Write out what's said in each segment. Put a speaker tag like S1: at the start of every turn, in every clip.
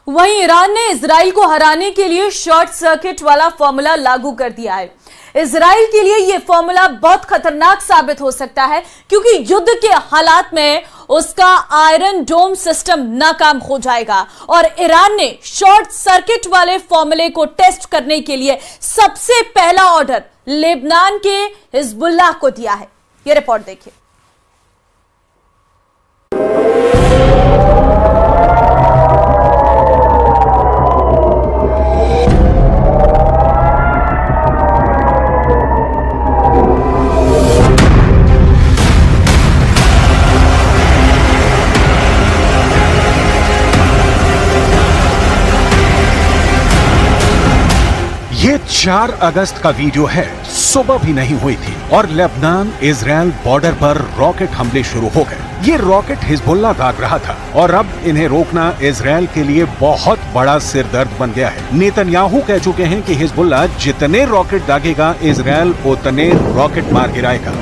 S1: वहीं ईरान ने इजराइल को हराने के लिए शॉर्ट सर्किट वाला फॉर्मूला लागू कर दिया है। इजराइल के लिए यह फॉर्मूला बहुत खतरनाक साबित हो सकता है क्योंकि युद्ध के हालात में उसका आयरन डोम सिस्टम नाकाम हो जाएगा और ईरान ने शॉर्ट सर्किट वाले फॉर्मूले को टेस्ट करने के लिए सबसे पहला ऑर्डर लेबनान के हिजबुल्लाह को दिया है। यह रिपोर्ट देखिए।
S2: ये 4 अगस्त का वीडियो है। सुबह भी नहीं हुई थी और लेबनान इजराइल बॉर्डर पर रॉकेट हमले शुरू हो गए। ये रॉकेट हिजबुल्लाह दाग रहा था और अब इन्हें रोकना इजराइल के लिए बहुत बड़ा सिरदर्द बन गया है। नेतन्याहू कह चुके हैं कि हिजबुल्लाह जितने रॉकेट दागेगा इजराइल उतने रॉकेट मार गिराएगा।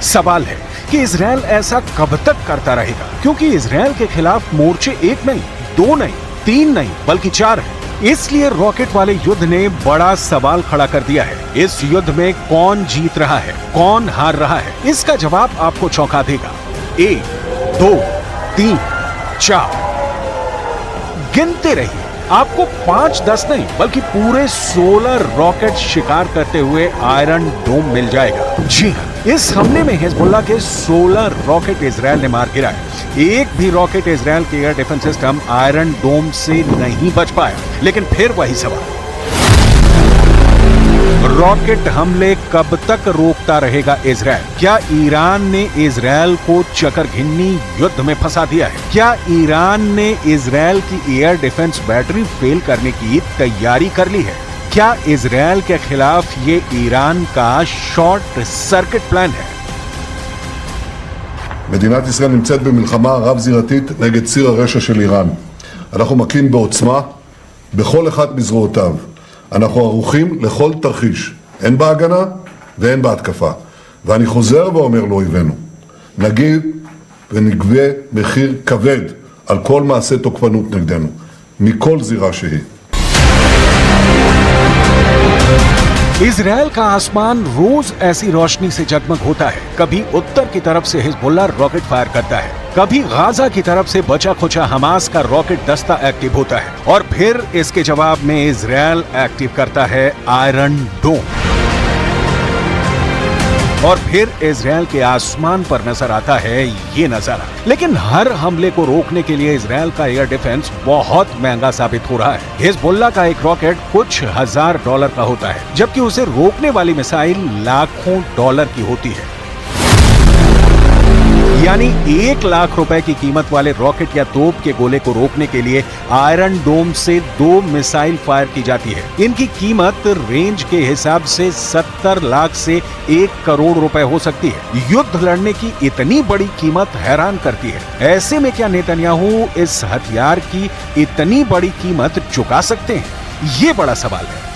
S2: सवाल है कि इजराइल ऐसा कब तक करता रहेगा, क्योंकि इजराइल के खिलाफ मोर्चे 1 नहीं, 2 नहीं, 3 नहीं बल्कि 4 है। इसलिए रॉकेट वाले युद्ध ने बड़ा सवाल खड़ा कर दिया है। इस युद्ध में कौन जीत रहा है, कौन हार रहा है, इसका जवाब आपको चौंका देगा। 1, 2, 3, 4 गिनते रहिए। आपको 5, 10 नहीं बल्कि पूरे 16 रॉकेट शिकार करते हुए आयरन डोम मिल जाएगा। जी हाँ, इस हमले में हिजबुल्लाह के 16 रॉकेट इजराइल ने मार गिराए। एक भी रॉकेट इजराइल के एयर डिफेंस सिस्टम आयरन डोम से नहीं बच पाया। लेकिन फिर वही सवाल, रॉकेट हमले कब तक रोकता रहेगा इजराइल? क्या ईरान ने इजराइल को चकरघिन्नी युद्ध में फंसा दिया है? क्या ईरान ने इजराइल की एयर डिफेंस बैटरी फेल करने की तैयारी कर ली है? क्या इजराइल के खिलाफ ये ईरान का शॉर्ट सर्किट प्लान है?
S3: מדינת ישראל נמצאת במלחמה רב-זירתית נגד ציר הרשע של איראן. אנחנו מכים בעוצמה בכל אחד מזרועותיו. אנחנו ערוכים לכל תרחיש, הן בהגנה והן בהתקפה. ואני חוזר ואומר לאויבינו, נגיד ונגבה מחיר כבד על כל מעשה תוקפנות נגדנו, מכל זירה שהיא.
S2: इजराइल का आसमान रोज ऐसी रोशनी से जगमग होता है। कभी उत्तर की तरफ से हिजबुल्लाह रॉकेट फायर करता है, कभी गाजा की तरफ से बचा खुचा हमास का रॉकेट दस्ता एक्टिव होता है और फिर इसके जवाब में इजराइल एक्टिव करता है आयरन डोम। और फिर इजराइल के आसमान पर नजर आता है ये नजारा। लेकिन हर हमले को रोकने के लिए इजराइल का एयर डिफेंस बहुत महंगा साबित हो रहा है। हिजबुल्लाह का एक रॉकेट कुछ $1000 का होता है, जबकि उसे रोकने वाली मिसाइल लाखों डॉलर की होती है। यानी 1 लाख रुपए की कीमत वाले रॉकेट या तोप के गोले को रोकने के लिए आयरन डोम से 2 मिसाइल फायर की जाती है। इनकी कीमत रेंज के हिसाब से 70 लाख से 1 करोड़ रुपए हो सकती है। युद्ध लड़ने की इतनी बड़ी कीमत हैरान करती है। ऐसे में क्या नेतन्याहू इस हथियार की इतनी बड़ी कीमत चुका सकते हैं? ये बड़ा सवाल है।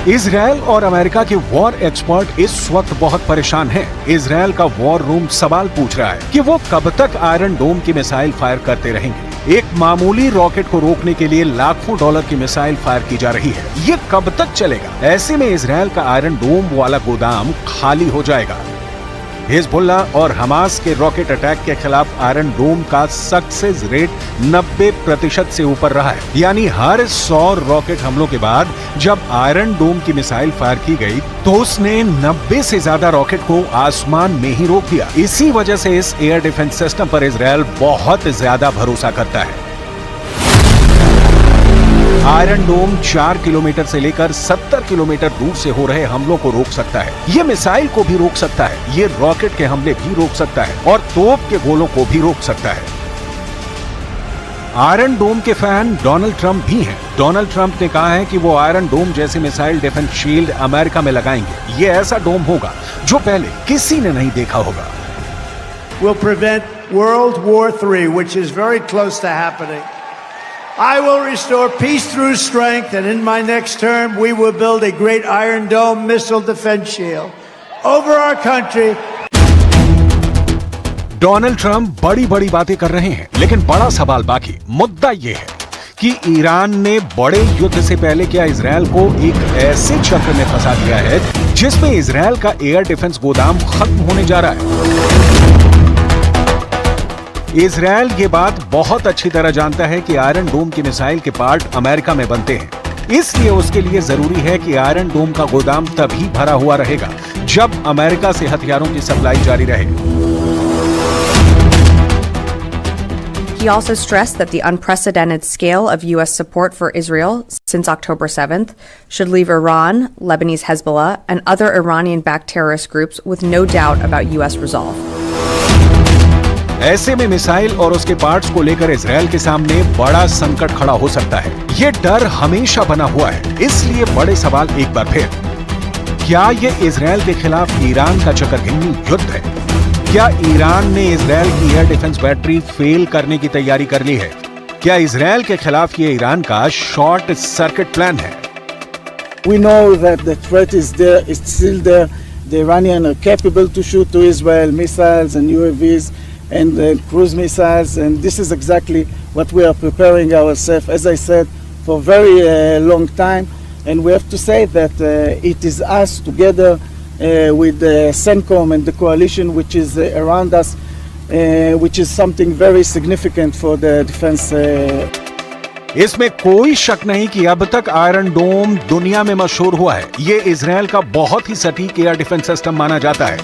S2: इजराइल और अमेरिका के वॉर एक्सपर्ट इस वक्त बहुत परेशान हैं। इजराइल का वॉर रूम सवाल पूछ रहा है कि वो कब तक आयरन डोम की मिसाइल फायर करते रहेंगे। एक मामूली रॉकेट को रोकने के लिए लाखों डॉलर की मिसाइल फायर की जा रही है। ये कब तक चलेगा? ऐसे में इजराइल का आयरन डोम वाला गोदाम खाली हो जाएगा। हिजबुल्लाह और हमास के रॉकेट अटैक के खिलाफ आयरन डोम का सक्सेस रेट 90% से ऊपर रहा है। यानी हर 100 रॉकेट हमलों के बाद जब आयरन डोम की मिसाइल फायर की गई तो उसने 90 से ज्यादा रॉकेट को आसमान में ही रोक दिया। इसी वजह से इस एयर डिफेंस सिस्टम पर इजराइल बहुत ज्यादा भरोसा करता है। आयरन डोम 4 किलोमीटर से लेकर 70 किलोमीटर दूर से हो रहे हमलों को रोक सकता है। ये मिसाइल को भी रोक सकता है, ये रॉकेट के हमले भी रोक सकता है और तोप के गोलों को भी रोक सकता है। आयरन डोम के फैन डोनाल्ड ट्रंप भी हैं। डोनाल्ड ट्रंप ने कहा है कि वो आयरन डोम जैसे मिसाइल डिफेंस शील्ड अमेरिका में लगाएंगे। ये ऐसा डोम होगा जो पहले किसी ने नहीं देखा होगा।
S4: Will prevent World War III, which is very close to happening. I will restore peace through strength, and in my next term, we will build a great Iron Dome missile defense shield over our country.
S2: Donald Trump बड़ी बड़ी बातें कर रहे हैं, लेकिन बड़ा सवाल बाकी मुद्दा यह है कि ईरान ने बड़े युद्ध से पहले क्या इजरायल को एक ऐसे चक्र में फंसा दिया है जिसमें इजरायल का एयर डिफेंस गोदाम खत्म होने जा रहा है। इजरायल ये बात बहुत अच्छी तरह जानता है कि आयरन डोम की मिसाइल के पार्ट अमेरिका में बनते हैं, इसलिए उसके लिए जरूरी है कि आयरन डोम का गोदाम तभी भरा हुआ रहेगा जब अमेरिका से हथियारों की सप्लाई जारी रहे।
S5: He also stressed that the unprecedented scale of U.S. support for Israel since October 7th should leave Iran, Lebanese Hezbollah, and other Iranian-backed terrorist groups with no doubt about U.S. resolve.
S2: ऐसे में missile और उसके parts को लेकर Israel के सामने बड़ा संकट खड़ा हो सकता है। ये डर हमेशा बना हुआ है, इसलिए बड़े सवाल एक बार फिर, क्या ये इजरायल के खिलाफ ईरान का चक्करघिन्नी युद्ध है? क्या ईरान ने इजरायल की एयर डिफेंस बैटरी फेल करने की तैयारी कर ली है? क्या इजरायल के खिलाफ ये ईरान का शॉर्ट सर्किट प्लान है?
S6: We know that the threat is there, it's still there. The Iranians are capable to shoot to Israel missiles and UAVs and cruise missiles, and this is exactly what we are preparing ourselves, as I said, for a very long time. And we have to say that it is us together with CENTCOM and the coalition which is around us, which is something very significant for the defense.
S2: इसमें कोई शक नहीं कि अब तक iron डोम दुनिया में मशहूर हुआ है। ये इजरायल का बहुत ही सटीक एयर डिफेंस सिस्टम माना जाता है।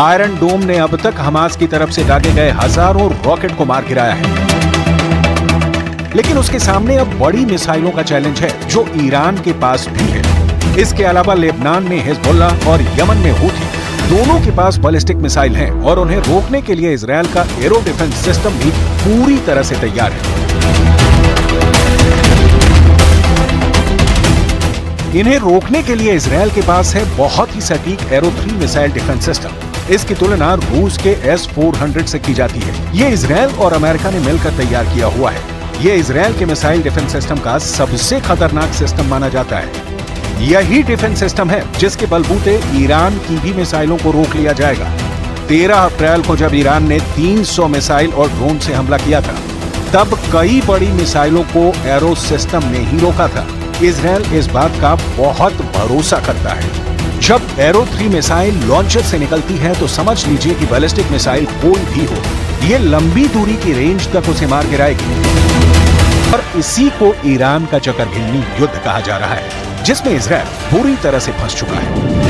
S2: आयरन डोम ने अब तक हमास की तरफ से दागे गए हजारों रॉकेट को मार गिराया है, लेकिन उसके सामने अब बड़ी मिसाइलों का चैलेंज है जो ईरान के पास भी है। इसके अलावा लेबनान में हिजबुल्ला और यमन में हूथी, दोनों के पास बैलिस्टिक मिसाइल हैं और उन्हें रोकने के लिए इजरायल का एरो डिफेंस सिस्टम भी पूरी तरह से तैयार है। इन्हें रोकने के लिए इजरायल के पास है बहुत ही सटीक एरो 3 मिसाइल डिफेंस सिस्टम। इसकी तुलना रूस के S-400 से की जाती है। ये इजरायल और अमेरिका ने मिलकर तैयार किया हुआ है। ये इजरायल के मिसाइल डिफेंस सिस्टम का सबसे खतरनाक सिस्टम माना जाता है। यही डिफेंस सिस्टम है जिसके बलबूते ईरान की भी मिसाइलों को रोक लिया जाएगा। 13 अप्रैल को जब ईरान ने 300 मिसाइल और ड्रोन से हमला किया था, तब कई बड़ी मिसाइलों को एरो सिस्टम ने ही रोका था। इजरायल इस बात का बहुत भरोसा करता है। जब एरो 3 मिसाइल लॉन्चर से निकलती है तो समझ लीजिए कि बैलिस्टिक मिसाइल कोई भी हो, ये लंबी दूरी की रेंज तक उसे मार गिराएगी। और इसी को ईरान का चक्करघिन्नी युद्ध कहा जा रहा है, जिसमें इजरायल बुरी तरह से फंस चुका है।